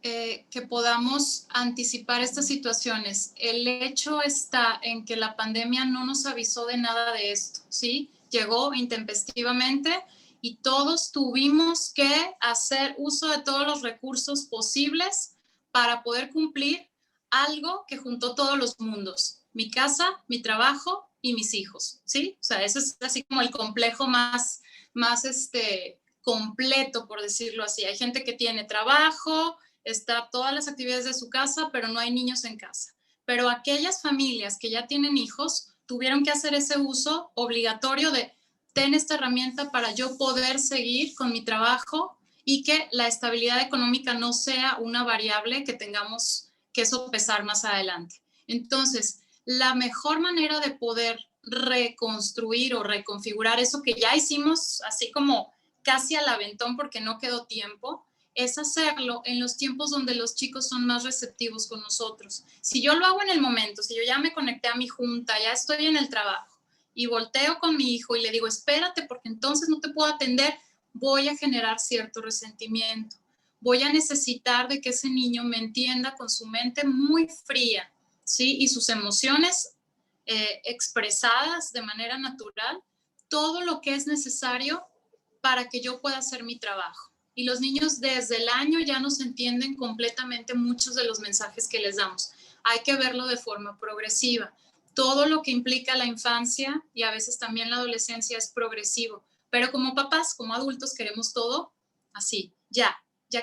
que podamos anticipar estas situaciones. El hecho está en que la pandemia no nos avisó de nada de esto, ¿sí? Llegó intempestivamente y todos tuvimos que hacer uso de todos los recursos posibles para poder cumplir algo que juntó todos los mundos: mi casa, mi trabajo y mis hijos, ¿sí? O sea, eso es así como el complejo más completo, por decirlo así. Hay gente que tiene trabajo, está todas las actividades de su casa, pero no hay niños en casa. Pero aquellas familias que ya tienen hijos tuvieron que hacer ese uso obligatorio de: ten esta herramienta para yo poder seguir con mi trabajo y que la estabilidad económica no sea una variable que tengamos que sopesar más adelante. Entonces, la mejor manera de poder reconstruir o reconfigurar eso que ya hicimos así como casi al aventón porque no quedó tiempo, es hacerlo en los tiempos donde los chicos son más receptivos con nosotros. Si yo lo hago en el momento, si yo ya me conecté a mi junta, ya estoy en el trabajo y volteo con mi hijo y le digo: espérate porque entonces no te puedo atender, voy a generar cierto resentimiento. Voy a necesitar de que ese niño me entienda con su mente muy fría, ¿sí? Y sus emociones expresadas de manera natural, todo lo que es necesario para que yo pueda hacer mi trabajo. Y los niños desde el año ya nos entienden completamente muchos de los mensajes que les damos. Hay que verlo de forma progresiva. Todo lo que implica la infancia y a veces también la adolescencia es progresivo, pero como papás, como adultos, queremos todo así, ya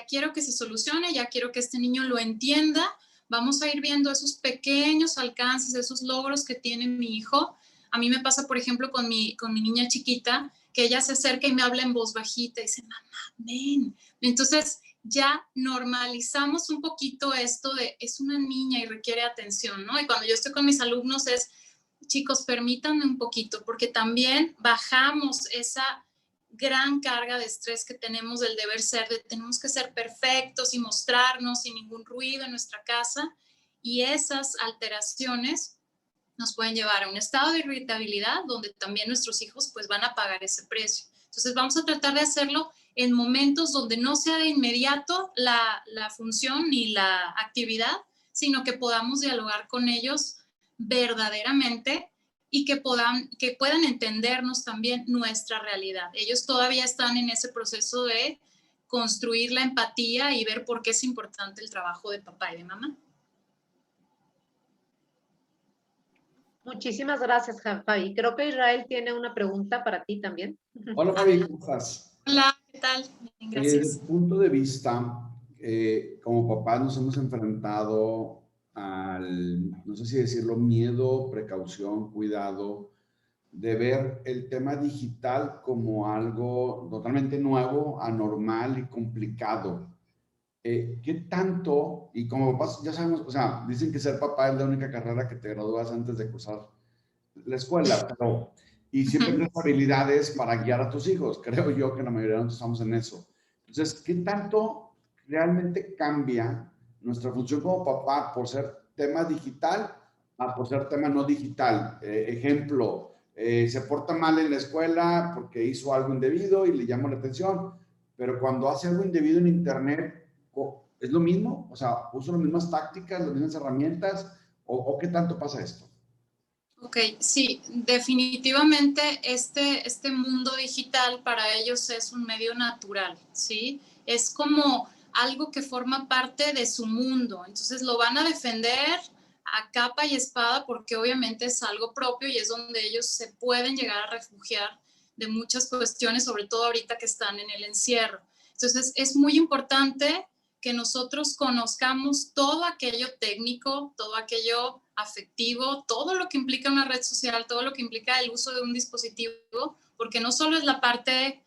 quiero que se solucione, ya quiero que este niño lo entienda. Vamos a ir viendo esos pequeños alcances, esos logros que tiene mi hijo. A mí me pasa, por ejemplo, con mi niña chiquita, que ella se acerca y me habla en voz bajita y dice: mamá, ven. Entonces ya normalizamos un poquito esto de: es una niña y requiere atención, ¿no? Y cuando yo estoy con mis alumnos es: chicos, permítanme un poquito, porque también bajamos esa gran carga de estrés que tenemos del deber ser, de tenemos que ser perfectos y mostrarnos sin ningún ruido en nuestra casa, y esas alteraciones nos pueden llevar a un estado de irritabilidad donde también nuestros hijos pues van a pagar ese precio. Entonces vamos a tratar de hacerlo en momentos donde no sea de inmediato la función ni la actividad, sino que podamos dialogar con ellos verdaderamente y que puedan entendernos también nuestra realidad. Ellos todavía están en ese proceso de construir la empatía y ver por qué es importante el trabajo de papá y de mamá. Muchísimas gracias, Fabi. Creo que Israel tiene una pregunta para ti también. Hola, Fabi, ¿cómo estás? Hola, ¿qué tal? Bien, Oye, desde gracias. tu punto de vista, como papás nos hemos enfrentado al, no sé si decirlo, miedo, precaución, cuidado, de ver el tema digital como algo totalmente nuevo, anormal y complicado. ¿Qué tanto, y como papás ya sabemos, o sea, dicen que ser papá es la única carrera que te gradúas antes de cursar la escuela, pero, y siempre tienes habilidades para guiar a tus hijos. Creo yo que la mayoría de nosotros estamos en eso. Entonces, ¿qué tanto realmente cambia nuestra función como papá por ser tema digital a por ser tema no digital? Ejemplo, se porta mal en la escuela porque hizo algo indebido y le llamó la atención, pero cuando hace algo indebido en internet, ¿es lo mismo? O sea, ¿uso las mismas tácticas, las mismas herramientas? ¿O qué tanto pasa esto? Ok, sí, definitivamente este mundo digital para ellos es un medio natural, ¿sí? Es como algo que forma parte de su mundo, entonces lo van a defender a capa y espada porque obviamente es algo propio y es donde ellos se pueden llegar a refugiar de muchas cuestiones, sobre todo ahorita que están en el encierro. Entonces es muy importante que nosotros conozcamos todo aquello técnico, todo aquello afectivo, todo lo que implica una red social, todo lo que implica el uso de un dispositivo, porque no solo es la parte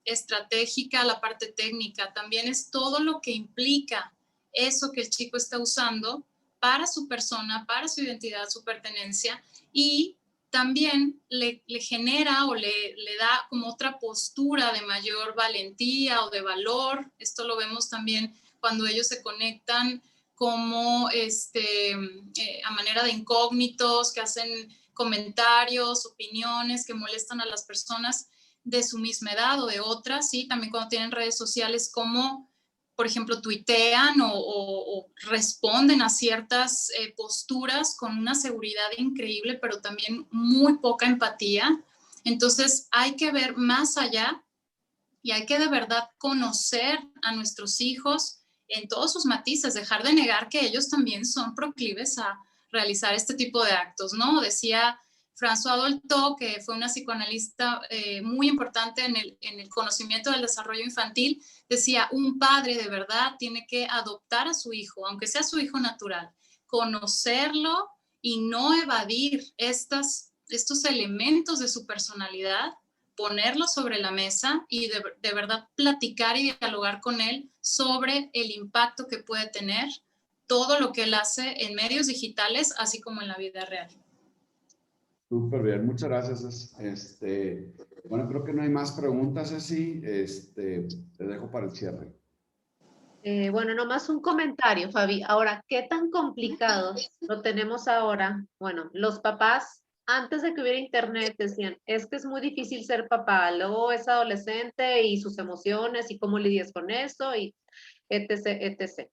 estratégica, la parte técnica, también es todo lo que implica eso que el chico está usando para su persona, para su identidad, su pertenencia, y también le genera o le da como otra postura de mayor valentía o de valor. Esto lo vemos también cuando ellos se conectan como a manera de incógnitos, que hacen comentarios, opiniones que molestan a las personas de su misma edad o de otras, ¿sí? También cuando tienen redes sociales, como por ejemplo tuitean o responden a ciertas posturas con una seguridad increíble, pero también muy poca empatía. Entonces hay que ver más allá y hay que de verdad conocer a nuestros hijos en todos sus matices, dejar de negar que ellos también son proclives a realizar este tipo de actos, ¿no? Decía François Dolto, que fue una psicoanalista muy importante en el conocimiento del desarrollo infantil, decía, un padre de verdad tiene que adoptar a su hijo, aunque sea su hijo natural, conocerlo y no evadir estos elementos de su personalidad, ponerlo sobre la mesa y de verdad platicar y dialogar con él sobre el impacto que puede tener todo lo que él hace en medios digitales, así como en la vida real. Súper bien, muchas gracias. Bueno, creo que no hay más preguntas, Ceci. Te dejo para el cierre. Bueno, nomás un comentario, Fabi. Ahora, ¿qué tan complicado lo tenemos ahora? Bueno, los papás, antes de que hubiera internet, decían, es que es muy difícil ser papá, luego es adolescente y sus emociones y cómo lidias con eso y etc., etc.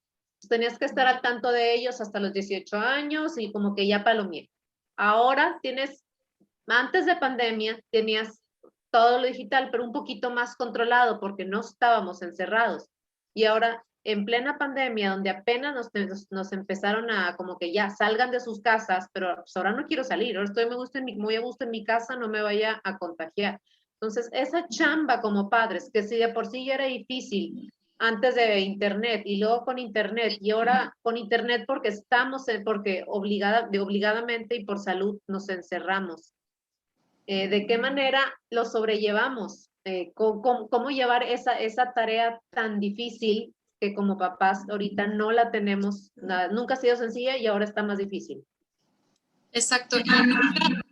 Tenías que estar al tanto de ellos hasta los 18 años y como que ya palomié. Ahora antes de pandemia, tenías todo lo digital, pero un poquito más controlado porque no estábamos encerrados. Y ahora, en plena pandemia, donde apenas nos empezaron a como que ya salgan de sus casas, pero pues ahora no quiero salir, ahora estoy muy a gusto en mi casa, no me vaya a contagiar. Entonces, esa chamba como padres, que si de por sí ya era difícil antes de internet y luego con internet y ahora con internet porque porque obligadamente y por salud nos encerramos. ¿De qué manera lo sobrellevamos? ¿Cómo llevar esa tarea tan difícil que como papás ahorita no la tenemos, nunca ha sido sencilla y ahora está más difícil? Exacto, y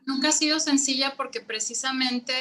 nunca ha sido sencilla porque precisamente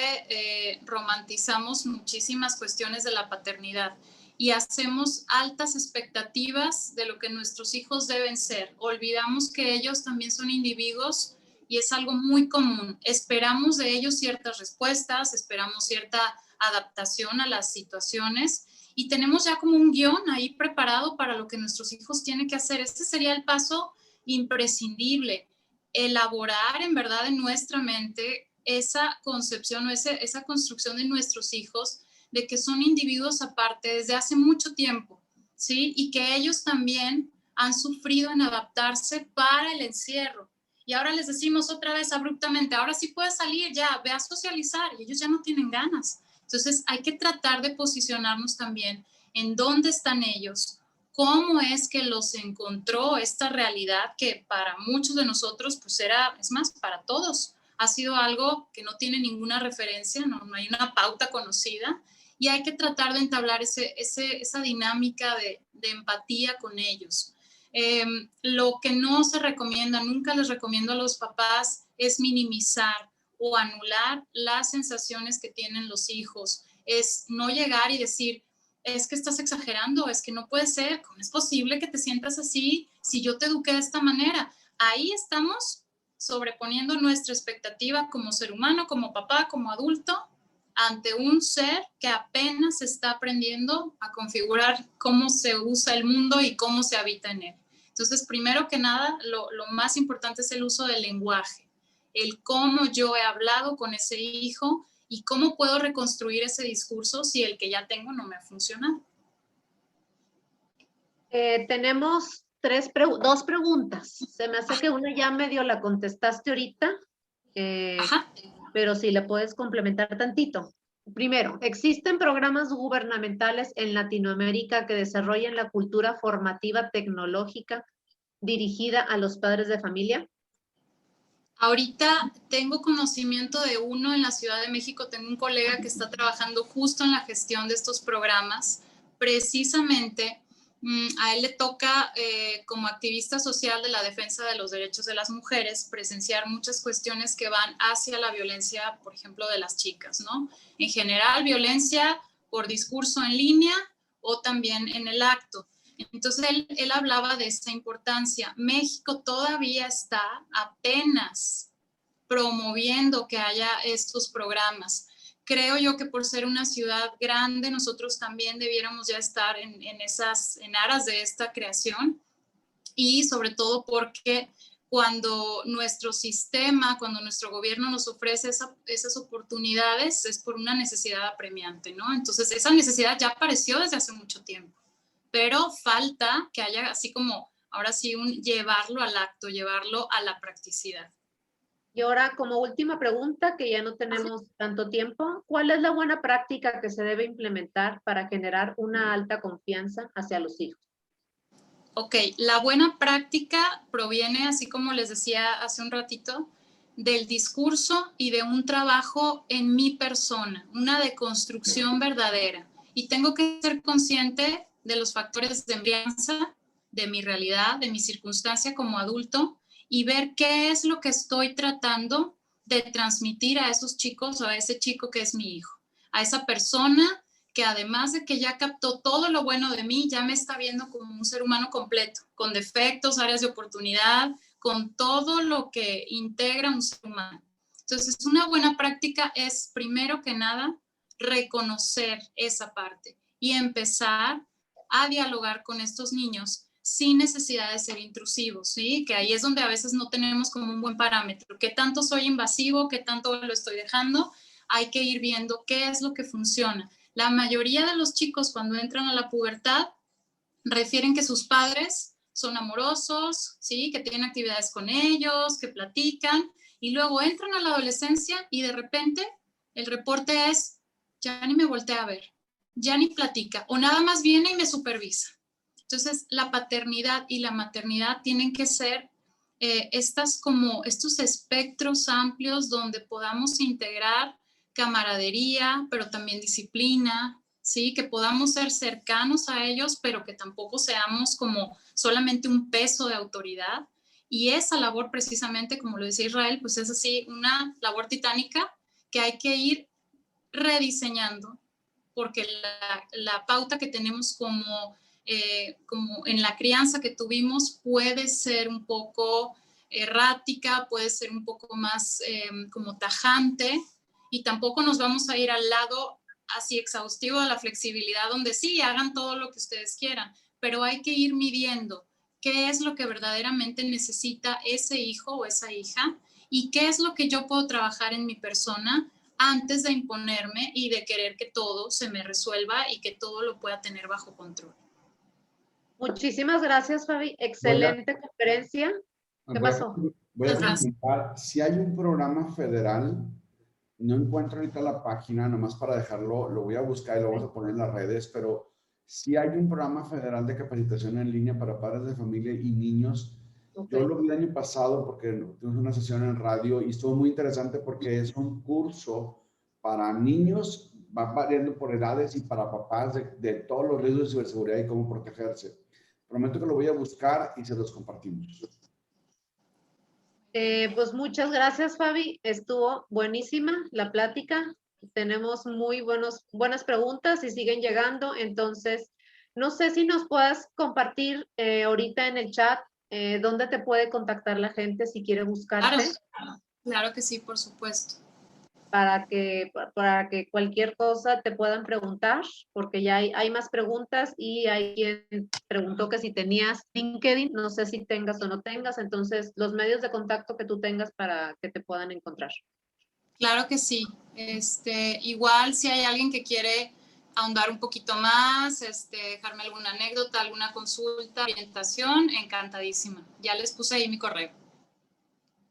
romantizamos muchísimas cuestiones de la paternidad y hacemos altas expectativas de lo que nuestros hijos deben ser. Olvidamos que ellos también son individuos y es algo muy común. Esperamos de ellos ciertas respuestas, esperamos cierta adaptación a las situaciones y tenemos ya como un guión ahí preparado para lo que nuestros hijos tienen que hacer. Este sería el paso imprescindible. Elaborar en verdad en nuestra mente esa concepción o esa construcción de nuestros hijos de que son individuos aparte desde hace mucho tiempo, ¿sí? Y que ellos también han sufrido en adaptarse para el encierro y ahora les decimos otra vez abruptamente, ahora sí puedes salir, ya, ve a socializar, y ellos ya no tienen ganas. Entonces hay que tratar de posicionarnos también en dónde están ellos, cómo es que los encontró esta realidad que para muchos de nosotros, pues es más, para todos, ha sido algo que no tiene ninguna referencia, no hay una pauta conocida, y hay que tratar de entablar esa dinámica de empatía con ellos. Lo que no se recomienda, nunca les recomiendo a los papás, es minimizar o anular las sensaciones que tienen los hijos. Es no llegar y decir, es que estás exagerando, es que no puede ser, ¿cómo es posible que te sientas así si yo te eduqué de esta manera? Ahí estamos sobreponiendo nuestra expectativa como ser humano, como papá, como adulto, ante un ser que apenas está aprendiendo a configurar cómo se usa el mundo y cómo se habita en él. Entonces, primero que nada, lo más importante es el uso del lenguaje, el cómo yo he hablado con ese hijo y cómo puedo reconstruir ese discurso si el que ya tengo no me ha funcionado. Tenemos dos preguntas. Se me hace que una ya medio la contestaste ahorita, pero si la puedes complementar tantito. Primero, ¿existen programas gubernamentales en Latinoamérica que desarrollen la cultura formativa tecnológica dirigida a los padres de familia? Ahorita tengo conocimiento de uno en la Ciudad de México, tengo un colega que está trabajando justo en la gestión de estos programas. Precisamente a él le toca, como activista social de la defensa de los derechos de las mujeres, presenciar muchas cuestiones que van hacia la violencia, por ejemplo, de las chicas, ¿no? En general, violencia por discurso en línea o también en el acto. Entonces, él hablaba de esta importancia. México todavía está apenas promoviendo que haya estos programas. Creo yo que por ser una ciudad grande, nosotros también debiéramos ya estar en aras de esta creación, y sobre todo porque cuando nuestro sistema, cuando nuestro gobierno nos ofrece esas oportunidades, es por una necesidad apremiante, ¿no? Entonces, esa necesidad ya apareció desde hace mucho tiempo, pero falta que haya así como, ahora sí, llevarlo al acto, llevarlo a la practicidad. Y ahora, como última pregunta, que ya no tenemos tanto tiempo, ¿cuál es la buena práctica que se debe implementar para generar una alta confianza hacia los hijos? Ok, la buena práctica proviene, así como les decía hace un ratito, del discurso y de un trabajo en mi persona, una deconstrucción verdadera. Y tengo que ser consciente de los factores de crianza, de mi realidad, de mi circunstancia como adulto, y ver qué es lo que estoy tratando de transmitir a esos chicos o a ese chico que es mi hijo, a esa persona que además de que ya captó todo lo bueno de mí, ya me está viendo como un ser humano completo, con defectos, áreas de oportunidad, con todo lo que integra un ser humano. Entonces, una buena práctica es, primero que nada, reconocer esa parte y empezar a dialogar con estos niños sin necesidad de ser intrusivos, ¿sí? Que ahí es donde a veces no tenemos como un buen parámetro. ¿Qué tanto soy invasivo? ¿Qué tanto lo estoy dejando? Hay que ir viendo qué es lo que funciona. La mayoría de los chicos cuando entran a la pubertad refieren que sus padres son amorosos, ¿sí? Que tienen actividades con ellos, que platican, y luego entran a la adolescencia y de repente el reporte es, ya ni me voltea a ver, ya ni platica, o nada más viene y me supervisa. Entonces, la paternidad y la maternidad tienen que ser estos espectros amplios donde podamos integrar camaradería, pero también disciplina, ¿sí? Que podamos ser cercanos a ellos, pero que tampoco seamos como solamente un peso de autoridad. Y esa labor precisamente, como lo decía Israel, pues es así una labor titánica que hay que ir rediseñando, porque la pauta que tenemos como en la crianza que tuvimos puede ser un poco errática, puede ser un poco más como tajante, y tampoco nos vamos a ir al lado así exhaustivo de la flexibilidad, donde sí, hagan todo lo que ustedes quieran, pero hay que ir midiendo qué es lo que verdaderamente necesita ese hijo o esa hija y qué es lo que yo puedo trabajar en mi persona antes de imponerme y de querer que todo se me resuelva y que todo lo pueda tener bajo control. Muchísimas gracias, Fabi. Excelente conferencia. ¿Qué pasó? Voy a Gracias. comentar, si hay un programa federal, no encuentro ahorita la página, nomás para dejarlo, lo voy a buscar y lo vamos a poner en las redes, pero si hay un programa federal de capacitación en línea para padres de familia y niños. Ok. Yo lo vi el año pasado porque tuvimos una sesión en radio y estuvo muy interesante porque es un curso para niños, va variando por edades y para papás de todos los riesgos de ciberseguridad y cómo protegerse. Prometo que lo voy a buscar y se los compartimos. Pues muchas gracias, Fabi. Estuvo buenísima la plática. Tenemos muy buenas preguntas y siguen llegando. Entonces, no sé si nos puedas compartir ahorita en el chat dónde te puede contactar la gente si quiere buscarte. Claro que sí, por supuesto. Para que cualquier cosa te puedan preguntar, porque ya hay más preguntas y hay quien preguntó que si tenías LinkedIn, no sé si tengas o no tengas, entonces los medios de contacto que tú tengas para que te puedan encontrar. Claro que sí. Igual si hay alguien que quiere ahondar un poquito más, dejarme alguna anécdota, alguna consulta, orientación, encantadísima. Ya les puse ahí mi correo.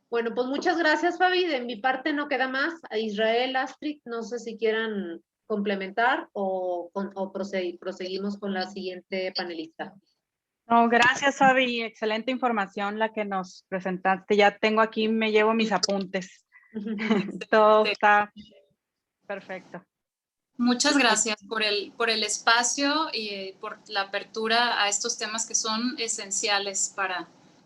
Bueno, pues muchas gracias, Fabi. De mi parte no queda más. A Israel, Astrid, no sé si quieran complementar o proseguimos con la siguiente panelista. No, gracias, Fabi. Excelente información la que nos presentaste. Ya tengo aquí, me llevo mis apuntes. Todo está perfecto. Muchas gracias por el espacio y por la apertura a estos temas que son esenciales para